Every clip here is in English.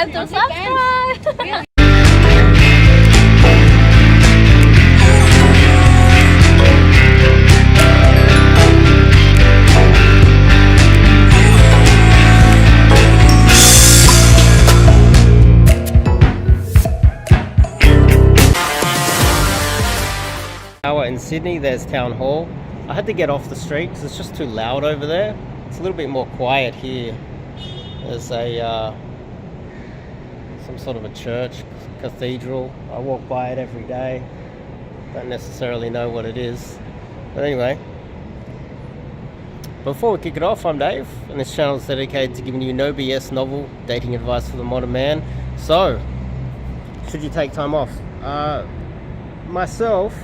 forget to subscribe. In Sydney, there's Town Hall. I had to get off the street because it's just too loud over there. It's a little bit more quiet here. There's a some sort of a church, cathedral. I walk by it every day. Don't necessarily know what it is. But anyway, before we kick it off, I'm Dave, and this channel is dedicated to giving you no BS novel dating advice for the modern man. So, should you take time off? Myself,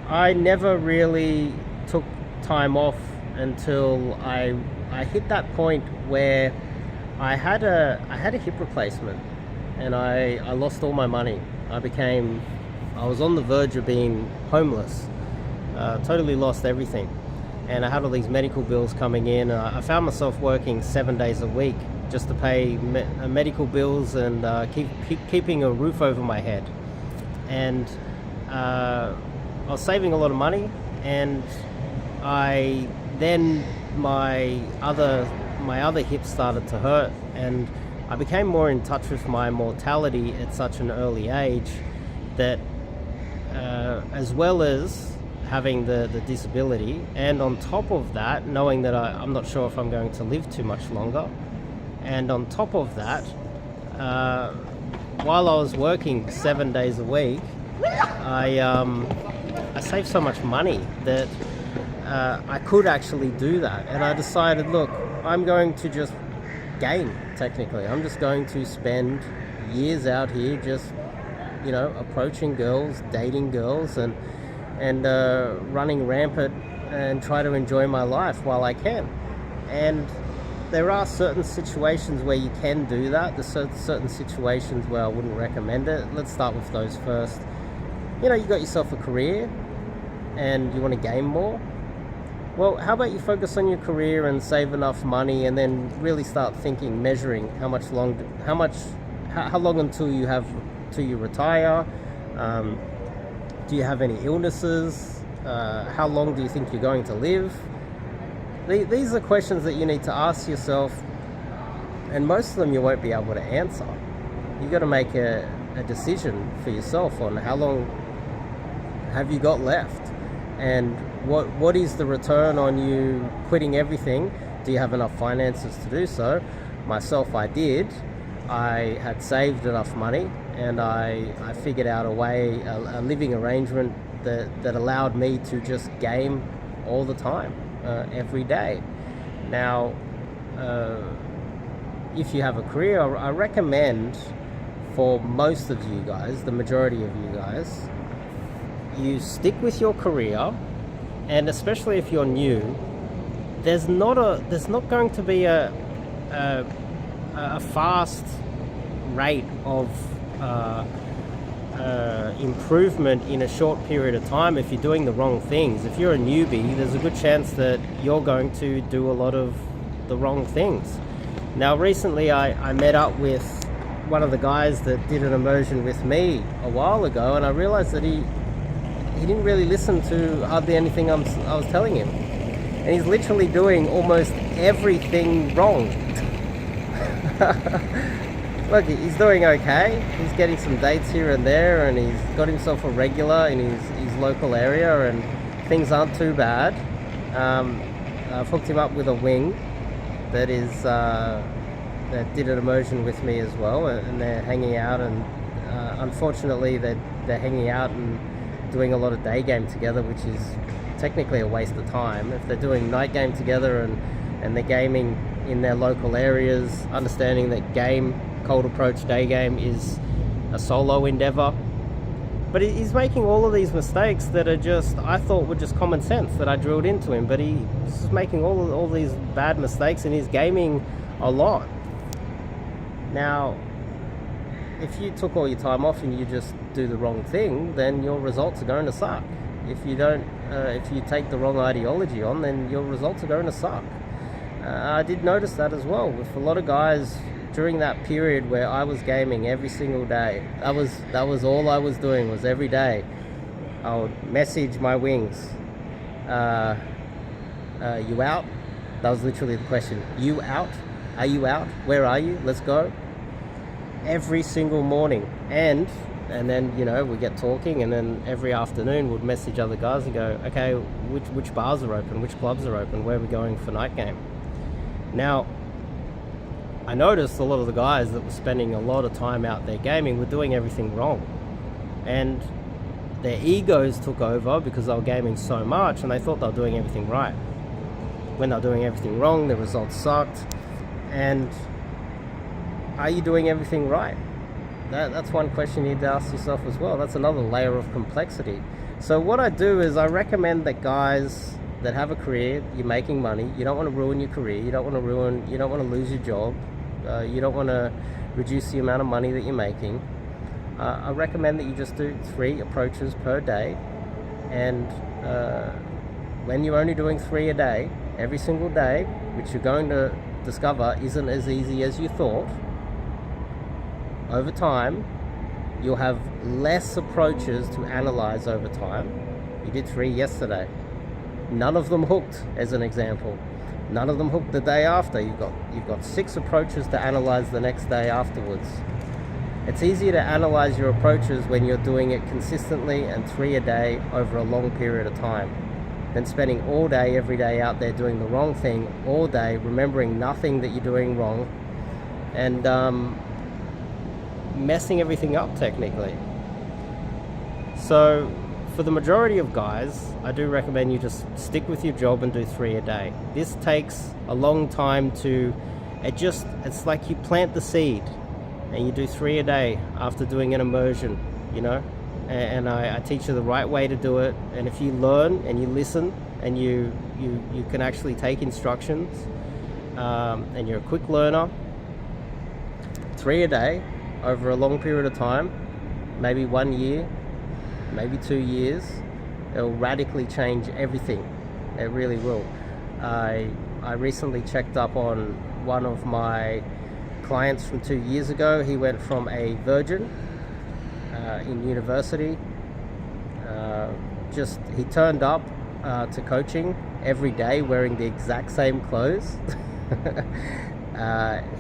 I never really took time off until I hit that point where I had a hip replacement, and I lost all my money. I was on the verge of being homeless, totally lost everything, and I had all these medical bills coming in. I found myself working 7 days a week just to pay medical bills and keeping a roof over my head, and I was saving a lot of money, and my other hip started to hurt, and I became more in touch with my mortality at such an early age that as well as having the disability, and on top of that, knowing that I'm not sure if I'm going to live too much longer, and on top of that, while I was working 7 days a week, I saved so much money that I could actually do that, and I decided, look, I'm going to just game. Technically, I'm just going to spend years out here just, approaching girls, dating girls, and running rampant and try to enjoy my life while I can. And there are certain situations where you can do that. There's certain situations where I wouldn't recommend it. Let's start with those first. You got yourself a career and you want to game more. Well, how about you focus on your career and save enough money, and then really start measuring how long until you retire. Do you have any illnesses? How long do you think you're going to live? These are questions that you need to ask yourself, and most of them you won't be able to answer. You've got to make a decision for yourself on how long have you got left, and what is the return on you quitting everything. Do you have enough finances to do so? Myself, I did. I had saved enough money, and I figured out a way, a living arrangement that allowed me to just game all the time, every day. Now, if you have a career, I recommend for most of you guys, the majority of you guys, you stick with your career, and especially if you're new, there's not going to be a fast rate of improvement in a short period of time if you're doing the wrong things. If you're a newbie, there's a good chance that you're going to do a lot of the wrong things. Now, recently I met up with one of the guys that did an immersion with me a while ago, and I realized that he didn't really listen to hardly anything I was telling him, and he's literally doing almost everything wrong. Look, he's doing okay. He's getting some dates here and there, and he's got himself a regular in his local area, and things aren't too bad. I've hooked him up with a wing that did an immersion with me as well, and they're hanging out, and unfortunately they're hanging out and doing a lot of day game together, which is technically a waste of time. If they're doing night game together and they're gaming in their local areas, understanding that cold approach day game is a solo endeavor. But he's making all of these mistakes that are I thought were just common sense that I drilled into him, but he's making all these bad mistakes, and he's gaming a lot. Now, if you took all your time off and you just do the wrong thing, then your results are going to suck. If you take the wrong ideology on, then your results are going to suck. I did notice that as well with a lot of guys during that period where I was gaming every single day, that was all I was doing, was every day I would message my wings, you out? That was literally the question. You out? Are you out? Where are you? Let's go. Every single morning. And then, you know, we get talking, and then every afternoon we'd message other guys and go, okay, which bars are open, which clubs are open, where are we going for night game? Now, I noticed a lot of the guys that were spending a lot of time out there gaming were doing everything wrong. And their egos took over because they were gaming so much, and they thought they were doing everything right. When they're doing everything wrong, the results sucked. And are you doing everything right? That's one question you need to ask yourself as well. That's another layer of complexity. So what I do is I recommend that guys that have a career, you're making money, you don't want to ruin your career, you don't want to lose your job, you don't want to reduce the amount of money that you're making. I recommend that you just do 3 approaches per day, and when you're only doing 3 a day, every single day, which you're going to discover isn't as easy as you thought, over time you'll have less approaches to analyze over time. You did 3 yesterday, none of them hooked, as an example. None of them hooked the day after. You've got 6 approaches to analyze the next day afterwards. It's easier to analyze your approaches when you're doing it consistently and 3 a day over a long period of time, than spending all day, every day out there doing the wrong thing all day, remembering nothing that you're doing wrong, and messing everything up technically. So for the majority of guys, I do recommend you just stick with your job and do 3 a day. This takes a long time to, it's like you plant the seed and you do 3 a day after doing an immersion, you know, and I teach you the right way to do it. And if you learn and you listen and you can actually take instructions, and you're a quick learner, 3 a day over a long period of time, maybe 1 year, maybe 2 years, it'll radically change everything. It really will. I recently checked up on one of my clients from 2 years ago. He went from a virgin in university, he turned up to coaching every day wearing the exact same clothes.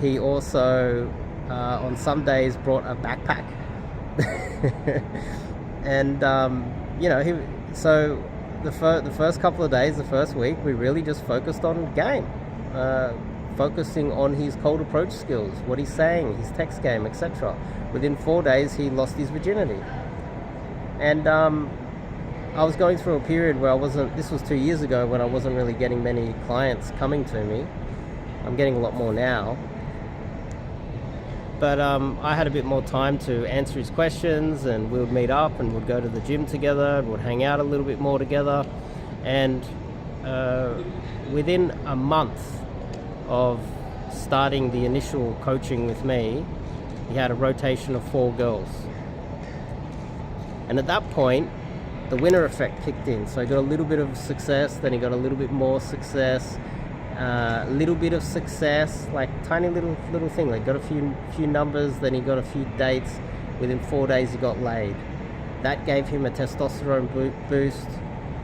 He also on some days brought a backpack. And you know, so the first couple of days, the first week, we really just focused on game, focusing on his cold approach skills, what he's saying, his text game, etc. Within 4 days, he lost his virginity. And I was going through a period where this was 2 years ago, when I wasn't really getting many clients coming to me. I'm getting a lot more now. But I had a bit more time to answer his questions, and we would meet up and we'd go to the gym together, and we'd hang out a little bit more together. And within a month of starting the initial coaching with me, he had a rotation of 4 girls. And at that point, the winner effect kicked in. So he got a little bit of success, then he got a little bit more success, little bit of success, like tiny little thing, like got a few numbers, then he got a few dates. Within 4 days he got laid. That gave him a testosterone boost,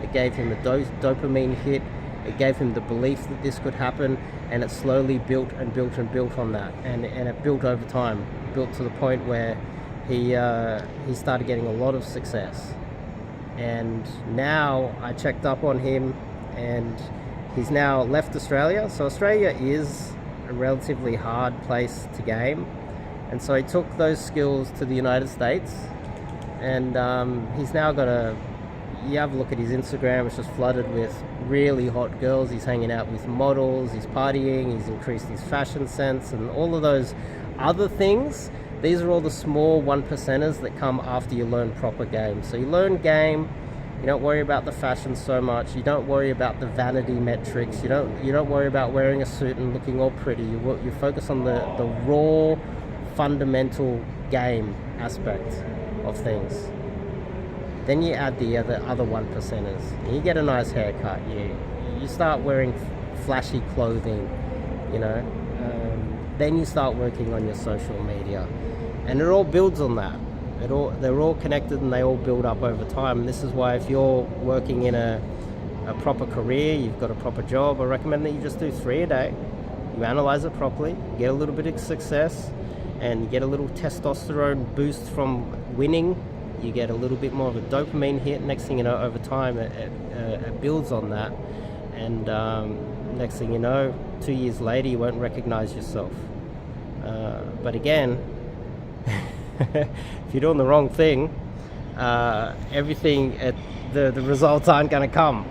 it gave him a dopamine hit, it gave him the belief that this could happen, and it slowly built and built and built on that, and it built over time, built to the point where he started getting a lot of success. And now I checked up on him, and he's now left Australia. So Australia is a relatively hard place to game, and so he took those skills to the United States, and he's now got you have a look at his Instagram, it's just flooded with really hot girls. He's hanging out with models, he's partying, he's increased his fashion sense, and all of those other things. These are all the small 1%ers that come after you learn proper game. So you learn game, you don't worry about the fashion so much, you don't worry about the vanity metrics, you don't worry about wearing a suit and looking all pretty. You focus on the raw, fundamental game aspect of things. Then you add the other 1%ers. You get a nice haircut, you start wearing flashy clothing, you know. Then you start working on your social media, and it all builds on that. They're all connected, and they all build up over time. And this is why, if you're working in a proper career, you've got a proper job, I recommend that you just do 3 a day. You analyze it properly, you get a little bit of success, and you get a little testosterone boost from winning. You get a little bit more of a dopamine hit. Next thing you know, over time, it builds on that. And next thing you know, 2 years later, you won't recognize yourself. But again, if you're doing the wrong thing, the results aren't going to come.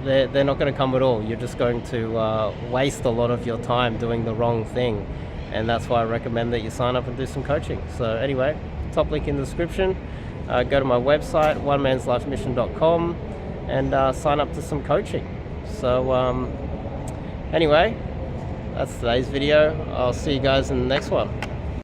They're not going to come at all. You're just going to waste a lot of your time doing the wrong thing. And that's why I recommend that you sign up and do some coaching. So anyway, top link in the description. Go to my website, onemanslifemission.com, and sign up to some coaching. So anyway, that's today's video. I'll see you guys in the next one.